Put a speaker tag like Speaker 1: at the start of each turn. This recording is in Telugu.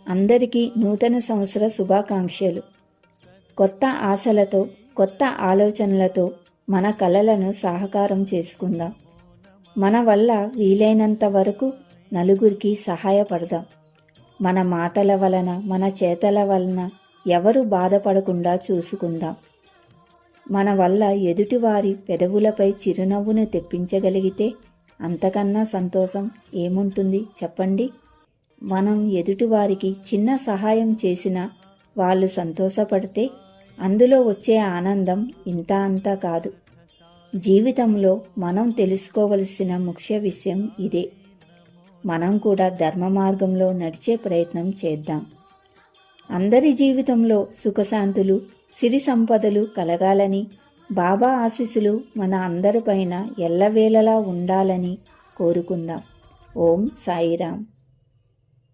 Speaker 1: అందరికీ నూతన సంవత్సర శుభాకాంక్షలు. కొత్త ఆశలతో, కొత్త ఆలోచనలతో మన కలలను సాకారం చేసుకుందాం. మన వల్ల వీలైనంత వరకు నలుగురికి సహాయపడదాం. మన మాటల వలన, మన చేతల వలన ఎవరు బాధపడకుండా చూసుకుందాం. మన వల్ల ఎదుటివారి పెదవులపై చిరునవ్వును తెప్పించగలిగితే అంతకన్నా సంతోషం ఏముంటుంది చెప్పండి? మనం ఎదుటివారికి చిన్న సహాయం చేసినా వాళ్ళు సంతోషపడితే అందులో వచ్చే ఆనందం ఇంత అంతా కాదు. జీవితంలో మనం తెలుసుకోవలసిన ముఖ్య విషయం ఇదే. మనం కూడా ధర్మ మార్గంలో నడిచే ప్రయత్నం చేద్దాం. అందరి జీవితంలో సుఖశాంతులు, సిరి సంపదలు కలగాలని, బాబా ఆశీస్సులు మన అందరిపైన ఎల్లవేళలా ఉండాలని కోరుకుందాం. ఓం సాయిరాం.